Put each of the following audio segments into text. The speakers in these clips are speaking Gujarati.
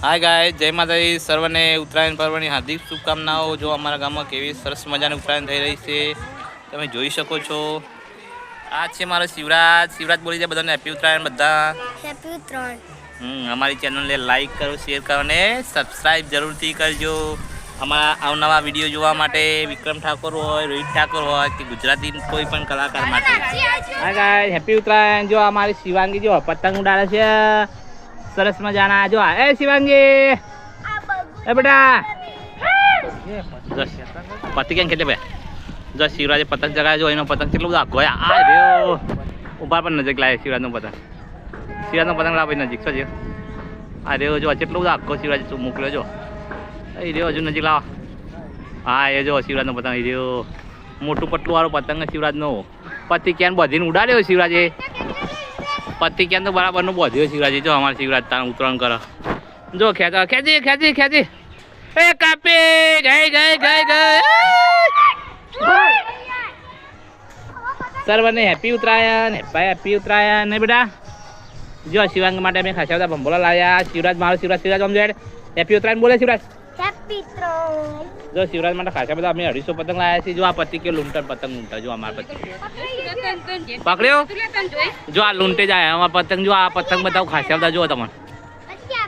હાય ગાય, જય માતાજી. સર્વને ઉત્તરાયણ પર્વની હાર્દિક શુભકામનાઓ. જો અમારા ગામમાં કેવી સરસ મજાની ઉત્તરાયણ થઈ રહી છે તમે જોઈ શકો છો. આ છે મારો શિવરાજ. શિવરાજ બોલી જાય બધાને હેપી ઉત્તરાયણ. બધા હેપી ઉત્તરાયણ. અમારી ચેનલને લાઈક કરો, શેર કરો અને સબસ્ક્રાઈબ જરૂરથી કરજો. અમારા અવનવા વિડીયો જોવા માટે વિક્રમ ઠાકોર હોય, રોહિત ઠાકોર હોય કે ગુજરાતી કોઈ પણ કલાકાર માટે. હા ગાય, હેપી ઉત્તરાયણ. જો અમારી શિવાંગી જો પતંગ ઉડાડે છે સરસ મજાના. જો એ શિવાંગી, એ બેટા પતિ કેમ કેટલે ભાઈ. જો શિવરાજે પતંગ ચગાવે. જો એનો પતંગ કેટલો બધો આખો આ રહ્યો. ઉભા પણ નજીક લાવે શિવરાજનો પતંગ. શિવરાજનો પતંગ લાવે નજીક છો. આ રહ્યો જો કેટલો બધો આખો શિવરાજ મોકલ્યો. જો એ રહ્યો હજુ નજીક લાવો. હા એ જો શિવરાજનો પતંગ એ રહ્યો. મોટું પટલું વાળો પતંગ શિવરાજનો. પતિ ક્યાં બધીને ઉડાડ્યો શિવરાજે. પતિ ક્યાં તો બરાબરનું બધ્યો શિવરાજી. જો અમારે શિવરાજ તાર ઉત્તરાયણ કરો. જો ખેંચો ખેંચી ખેંચી ખેંચી એ કાપી ગઈ ગઈ ગઈ ગઈ. સર્વને હેપી ઉત્તરાયણ. હેપી ઉત્તરાયણ ને બેટા. જો શિવાંગ માટે મેં ખાસા બધા ભંભોલા લાવ્યા. શિવરાજ મારો શિવરાજ શિવરાજ આમ જોડે હેપી ઉત્તરાયણ બોલે શિવરાજ. હેપી ઉત્તરાયણ. જો શિવરાજ માટે ખાસા બધા અમે 250 પતંગ લાવ્યા છીએ. જો આ પતિ કે લૂંટર પતંગ લૂંટા. જો અમારા પતિ પકડ્યો. જો આ લૂંટે જાય અમારા પતંગ. જો આ પતંગ બતાવું ખાસા બધા. જો તમને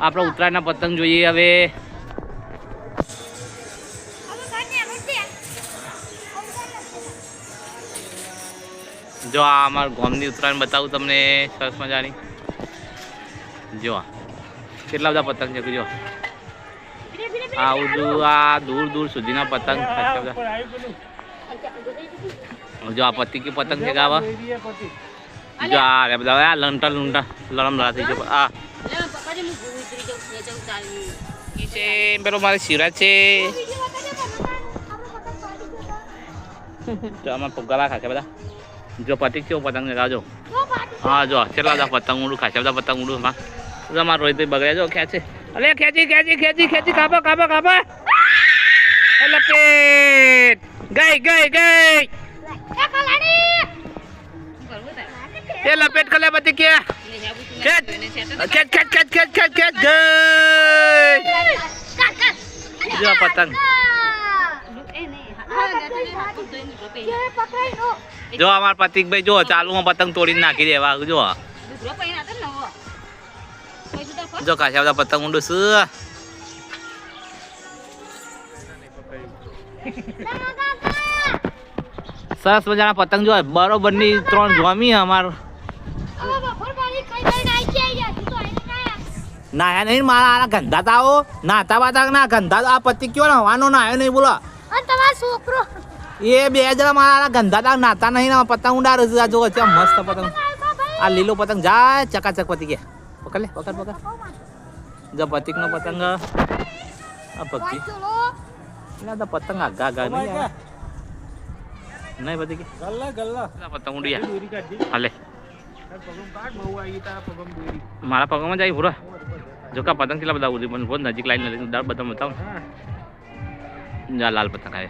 આપણે ઉત્તરાયણના પતંગ જોઈએ હવે. જો આ અમારા ગામની ઉત્તરાયણ બતાવું તમને સરસ મજાની. જો કેટલા બધા પતંગ છે. જો આ દૂર દૂર સુધીના પતંગ. જો આ પતિ કે પતંગ છે ગાવા. જો આ બધા લંટા લૂંટા લડમ લડા થઈ ગયો. આ છે પેલો મારે શિવરાજ છે. જો આમાં ફુગ્ગા ખાશે બધા. જો પતિ કેવો પતંગ લગાવજો. હા જો કેટલા બધા પતંગ ઉડું ખાશે બધા પતંગ ઉડું. હા તમારા રોહિત બગડ્યા. જો ખેંચે. અલે ખેંચી ખેંચી ખેંચી ખેંચી કાપા કાપા કાપા. લપેટ ગઈ ગઈ ગઈ. એ લપેટ કલે પતિ કે ખેંચ ખેંચ ખેંચ ખેંચ ખેંચ ખેંચ ખેંચ ગઈ. જો પતંગ. જો અમાર પતિકભાઈ જો ચાલુમાં પતંગ તોડીને નાખી દેવા. જો ખાસા બધા પતંગ ઊંડું છે. સરસ મજાના પતંગ જો બરોબરની 3 જોમી અમાર. નાયા નહીં મારા ગંધા તાઓ નાતા બાતા ના ગંધા. આ પતિ કયો નવાનો નાયો નહીં બોલો. છોકરો એ બે જણા મારા ગંધા તા નાતા નહીં. પતંગ ઉડાડે છે. જો છે મસ્ત પતંગ. આ લીલો પતંગ જાય ચકાચક. પતિ કે પકડ લે પકડ પકડ. જો પતિક નો પતંગ. આ પતિ એટલે પતંગ આગા આગા નહીં નહીં પતિ કે ગલ્લા ગલ્લા પતંગ ઉડ્યા. હાલે મારા પગમાં જાય પૂરા. જો કા પતંગ કેટલા બધા ઉડી પણ બહુ નજીક લાઈન નથી. દર બધા બતાવ. જા લાલ પતંગ આવે.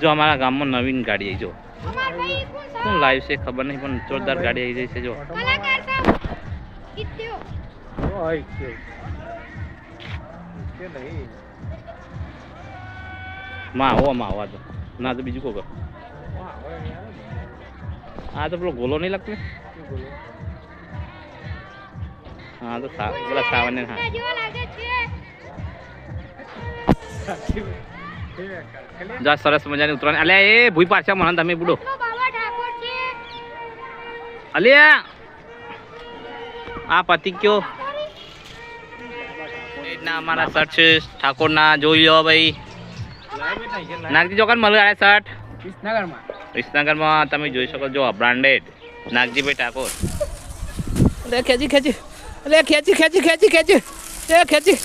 જો અમારા ગામમાં નવીન ગાડી આવી. જો શું લાવ્યું છે ખબર નહીં પણ જોરદાર ગાડી આવી જઈ છે. જો માં આવો તો ના તો બીજું કોઈ. હા તો પેલો ગોલો નહીં લાગતો. હા તો પેલા સાવન. હા જા સરસ મજાની ઉતરાણ. અલ્યા એ ભૂઈ પાછા મને તમે બુડો. અલ્યા આ પતિ કયો ના અમારા શર્ટ છે ઠાકોરના. જોઈ લો ભાઈ. નાગજી ચોકન મળે આ શર્ટ વિસનગરમાં. તમે જોઈ શકો. જો બ્રાન્ડેડ નાગજીભાઈ ઠાકોર. અરે ખેંચી ખેંચી. અરે ખેંચી ખેંચી ખેંચી ખેંચી. એ ખેંચી.